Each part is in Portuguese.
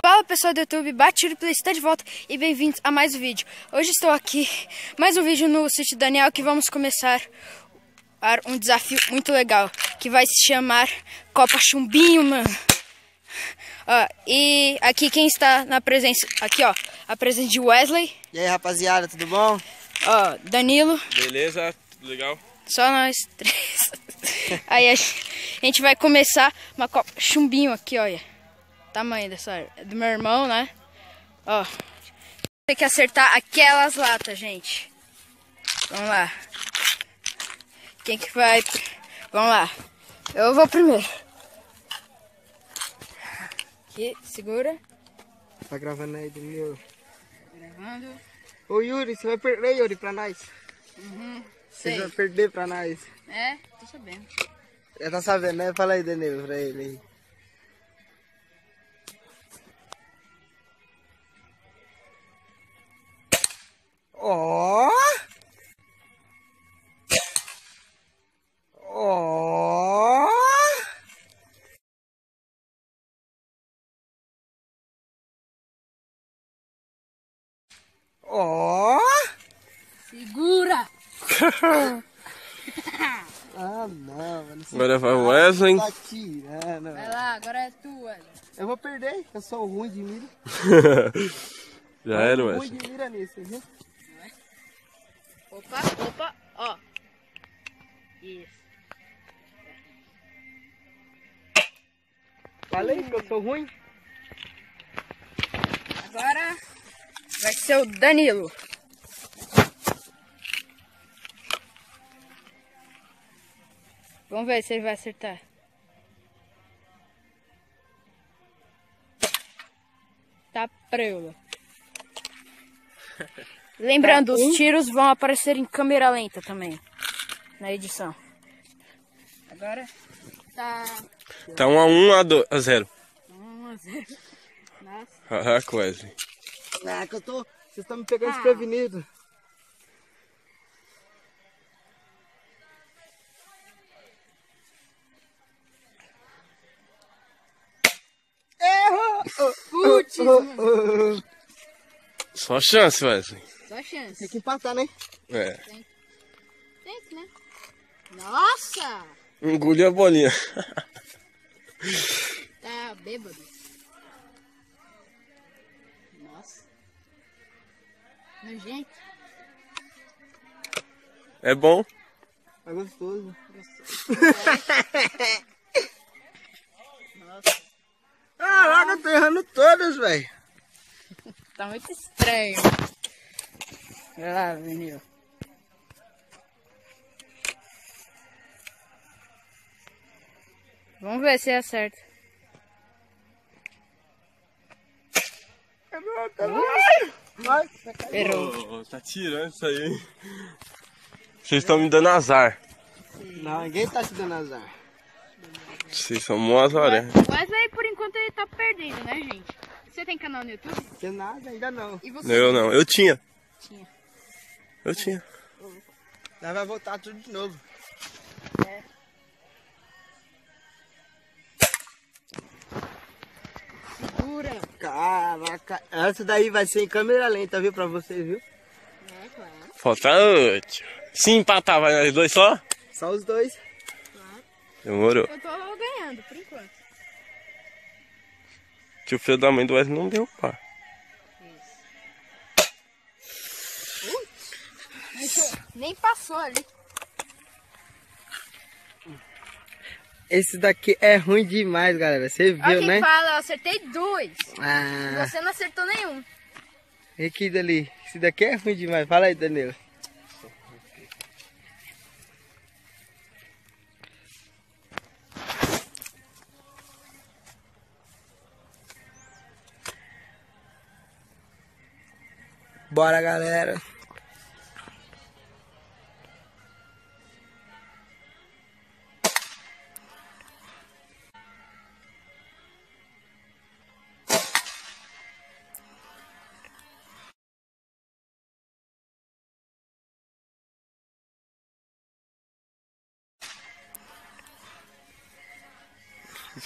Fala pessoal do YouTube, Batido Play está de volta e bem-vindos a mais um vídeo. Hoje estou aqui, mais um vídeo no sítio Daniel, que vamos começar um desafio muito legal, que vai se chamar Copa Chumbinho, mano. Ó, e aqui quem está na presença, aqui ó, a presença de Wesley. E aí rapaziada, tudo bom? Ó, Danilo. Beleza, tudo legal? Só nós três. Aí a gente vai começar uma Copa Chumbinho aqui, olha. Tamanho dessa, é do meu irmão, né? Ó, tem que acertar aquelas latas, gente. Vamos lá. Quem que vai? Vamos lá. Eu vou primeiro. Aqui, segura. Tá gravando aí, Danilo? Gravando. Ô Yuri, você vai perder, Yuri, pra nós. Você vai perder pra nós. É, tô sabendo. Já tá sabendo, né? Fala aí, Danilo, pra ele aí. Ó! Ó! Ó! Segura! Ah, não, mano. Agora vai o Wesley. Tá tirando. Vai lá, agora é tua. Eu vou perder, eu sou ruim de mira. Já era, ruim Wesley. de mira nisso, viu? Opa, ó. Isso. Falei que eu sou ruim? Agora vai ser o Danilo. Vamos ver se ele vai acertar. Tá preula. Lembrando, os tiros vão aparecer em câmera lenta também, na edição. Agora tá Tá 1-1 a 0. 1-0. Nossa. Caraca, Wesley. Ah, que eu tô... Vocês estão me pegando desprevenido. Errou! Putz, Só chance, Wesley. só chance. Tem que empatar, né? É. Tem que, né? Nossa! Engoliu a bolinha. Tá bêbado. Nossa. Nojento. É bom. É gostoso. Nossa. Caraca, eu tô errando todas, velho. Tá muito estranho. Vai lá, menino. Vamos ver se acerta. Vai. Errou. Tá tirando isso aí. Vocês estão me dando azar. Não, ninguém tá te dando azar. Vocês são mó azar, né? Mas aí por enquanto ele tá perdendo, né, gente? Você tem canal no YouTube? Tem nada, ainda não. E você? Eu não, eu tinha. Tinha. Eu tinha. Nós vai voltar tudo de novo. É. Segura. Caraca, essa daí vai ser em câmera lenta, viu, pra vocês, viu? É, claro. Falta 8. Se empatar, vai nós dois só? Só os dois. Demorou. Eu tô ganhando, por enquanto. Que o filho da mãe do Wesley não deu pá. Nem passou ali. Esse daqui é ruim demais, galera. Você Olha viu, quem né? fala, eu acertei 2. Ah, Você não acertou nenhum. e aqui dali. Esse daqui é ruim demais. Fala aí, Danilo. Bora, galera.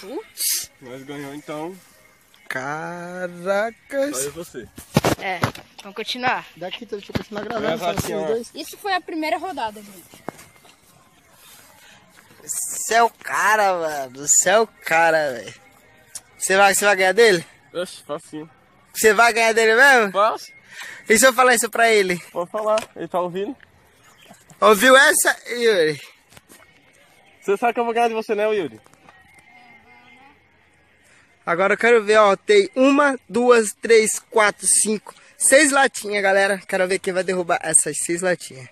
Putz. Nós ganhamos então. Caracas. Só eu e você. É, vamos continuar. Daqui, deixa eu continuar gravando. Leva Só assim, vocês ó. dois. Isso foi a primeira rodada, gente. Você é o cara, mano. Você é o cara, velho. Você vai ganhar dele? Oxe, facinho. Você vai ganhar dele mesmo? Posso? E se eu falar isso pra ele? Pode falar, ele tá ouvindo. Ouviu essa, Yuri? Você sabe que eu vou ganhar de você, né, Yuri? Agora eu quero ver, ó. Tem 1, 2, 3, 4, 5, 6 latinhas, galera. Quero ver quem vai derrubar essas 6 latinhas.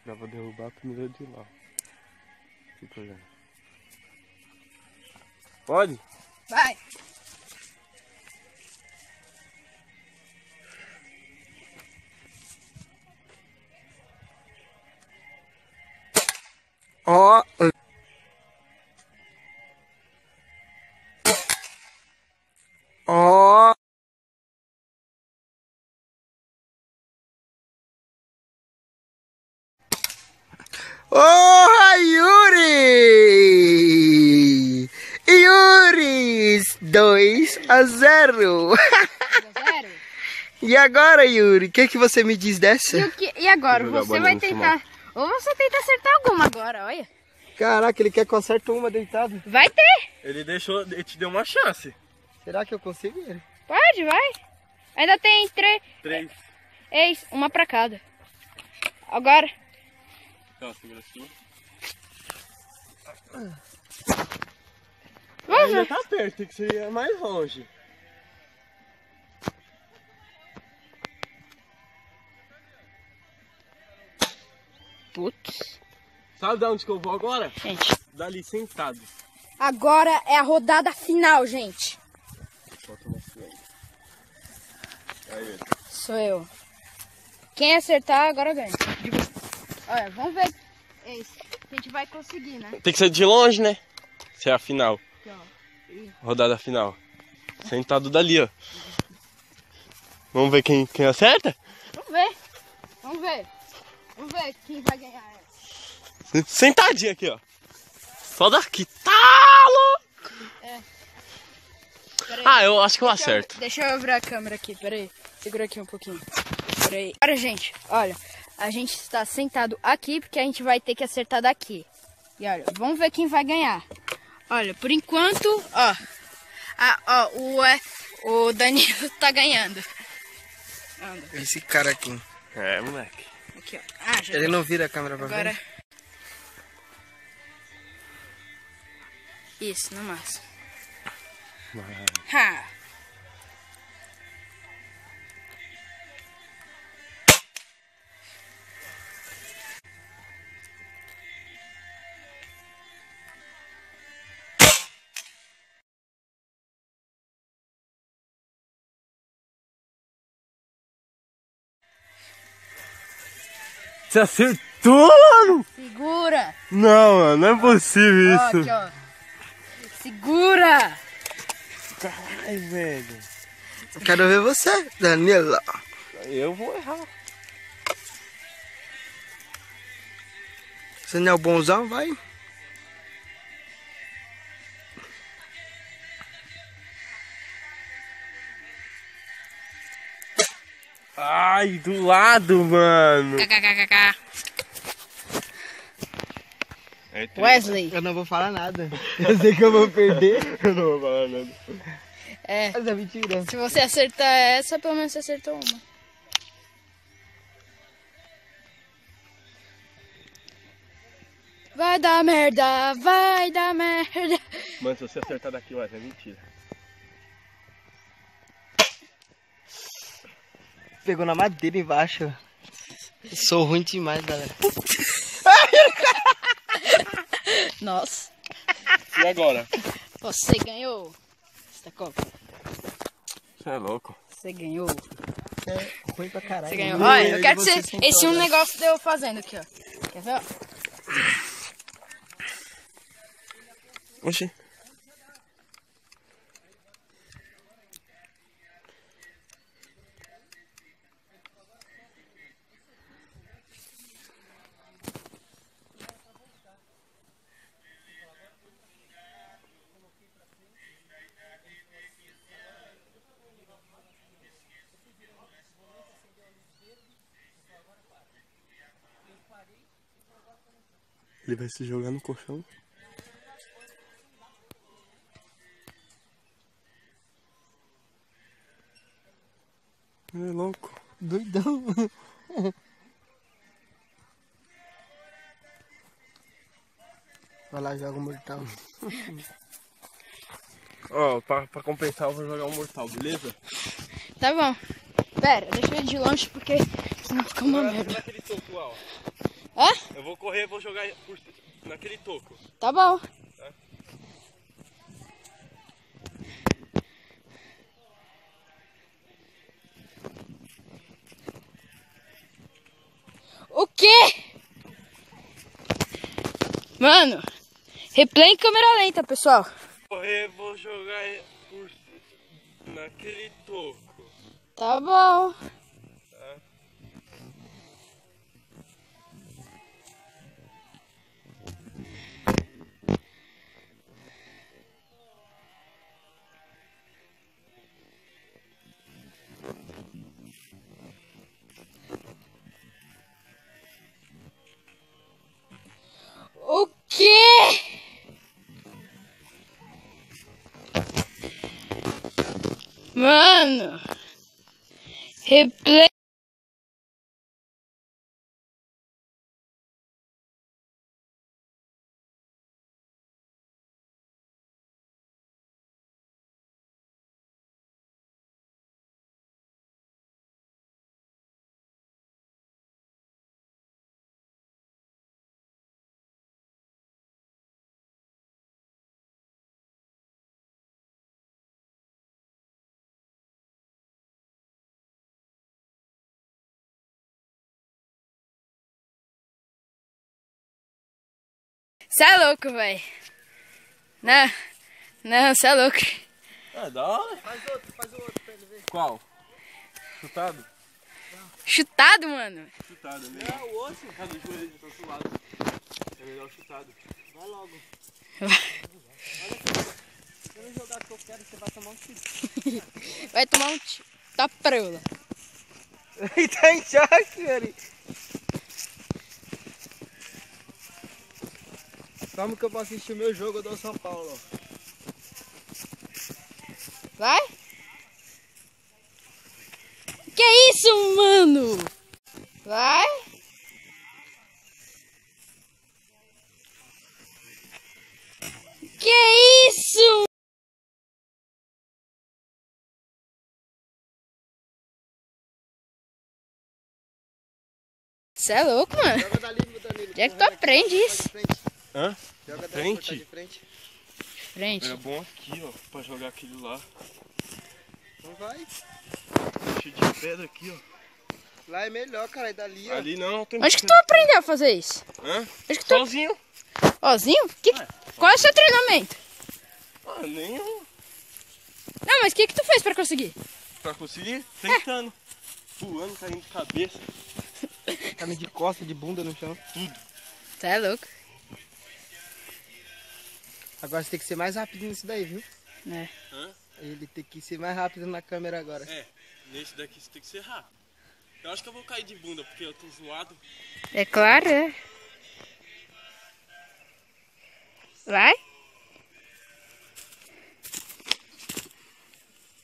Já vou derrubar a primeira de lá. Fica olhando. Pode? Vai. Ó. Ó. Oh, Yuri! Yuri! 2-0. 0. E agora, Yuri? O que você me diz dessa? E agora? Vou jogar Você a vai bolinha no tentar... Ou você tenta acertar alguma agora, olha. Caraca, ele quer que eu acerte uma deitado. Vai ter. Ele te deu uma chance. Será que eu consigo? Yuri? Pode, vai. Ainda tem 3. 3. Eis, uma pra cada. Agora. Então, segura assim. Vamos Ainda ver. tá perto, tem que ser mais longe. Putz. Sabe de onde que eu vou agora? Gente, Dali sentado. agora é a rodada final, gente. Falta uma frente. Aí, Yuri. Sou eu. Quem acertar, agora ganha. Olha, vamos ver. Eis, a gente vai conseguir, né? Tem que ser de longe, né? Isso é a final. Aqui, ó. Rodada final. Sentado dali, ó. Vamos ver quem acerta? Vamos ver. Vamos ver. Vamos ver quem vai ganhar essa. Sentadinho aqui, ó. Só daqui. Tá louco! Peraí. Ah, eu acho que eu acerto. Deixa eu abrir a câmera aqui, peraí. Segura aqui um pouquinho. Peraí. Agora, gente, olha. A gente está sentado aqui porque a gente vai ter que acertar daqui. E olha, vamos ver quem vai ganhar. Olha, por enquanto, ó. O Danilo tá ganhando. Anda. Esse cara aqui. É, moleque. Aqui, ó. Ah, já. Ele não vira a câmera pra Agora. ver? Isso, no máximo. Ha! Você acertou, mano? Segura! Não, mano, não é possível Ó, isso. aqui, ó. Segura! Ai, velho. Quero ver você, Danilo. Eu vou errar. Você não é o bonzão, vai? Ai, do lado, mano. KKKK. É Wesley. Eu não vou falar nada. Eu sei que eu vou perder. Eu não vou falar nada. É. Mas é mentira. Se você acertar essa, pelo menos você acertou uma. Vai dar merda, vai dar merda. Mano, se você acertar daqui, Wesley, é mentira. Pegou na madeira embaixo. Eu sou ruim demais, galera. Nossa, E agora? você ganhou esta copa. Você é louco. Você ganhou. É ruim pra caralho. Você ganhou. Olha, eu quero que Você você. sentou, Esse um né? negócio deu fazendo aqui, ó. Quer ver, ó? Oxi. Ele vai se jogar no colchão. Ele é louco. Doidão. Vai lá, joga o mortal. Ó, pra compensar eu vou jogar um mortal, beleza? Tá bom. Pera, deixa eu ir de longe porque senão fica uma merda. Naquele toco lá, ó. Hã? Eu vou correr, vou jogar naquele toco. Tá bom. O quê? Mano, replay em câmera lenta, pessoal. Correr, vou jogar naquele toco. Tá bom. Tá? O quê? Mano, replay. Cê é louco, velho. Não, cê é louco. Ah, da hora. Faz outro pra ele ver. Qual? Chutado? Chutado, mano. Chutado, é melhor. Não, o outro. Cada joelho de todo lado. É melhor chutado. Vai logo. Olha só. Se eu não jogar o que eu quero, você vai tomar um tiro. Vai tomar um tiro. Tá preula. Ele tá em choque, velho. Como que eu posso assistir o meu jogo do São Paulo? Vai? Que isso, mano? Vai? Que isso? Você é louco, mano? Joga dali, Danilo. Onde é que tu aprende isso? Hã? Joga dali, Frente? de frente. Frente. É bom aqui, ó, pra jogar aquele lá. Não vai. Cheio de pedra aqui, ó. Lá é melhor, cara. É dali, ó. Ali não tem. Onde que tu aprendeu a fazer isso? Hã? Onde que tu... Sozinho? Sozinho? Qual é o seu treinamento? Ah, nenhum. Não, mas o que tu fez pra conseguir? Pra conseguir? Tentando. Pulando, caindo de cabeça. Caindo de costa, de bunda no chão. Tudo. Você é louco. Agora você tem que ser mais rápido nisso daí, viu? É. Hã? Ele tem que ser mais rápido na câmera agora. É, nesse daqui você tem que ser rápido. Eu acho que eu vou cair de bunda porque eu tô zoado. É claro, é. Vai?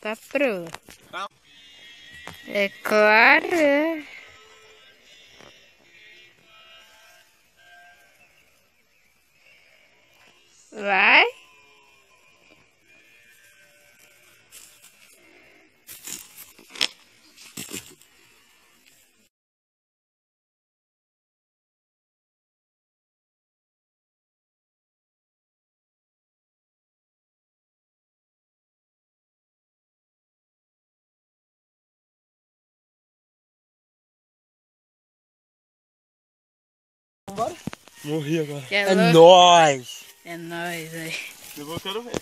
Tá pronto. Tá. É claro, é. Vai? Vambora? Morri agora. Que É louco. nóis! É nóis, aí. Eu quero ver.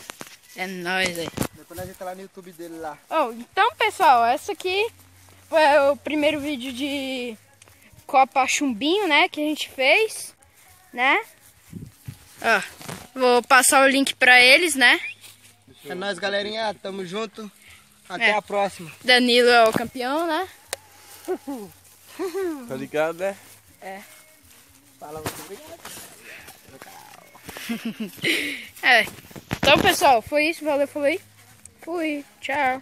É nóis, aí. Depois a gente tá lá no YouTube dele lá. Oh, então, pessoal, essa aqui foi o primeiro vídeo de Copa Chumbinho, né, que a gente fez, né? Ó, vou passar o link pra eles, né? É nóis, galerinha. Tamo junto. Até É. a próxima. Danilo é o campeão, né? Tá ligado, né? É. Fala, muito obrigado. no canal. É. Então, pessoal, foi isso. Valeu, falei. Fui. Tchau.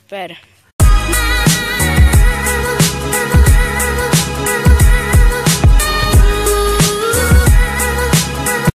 Pera.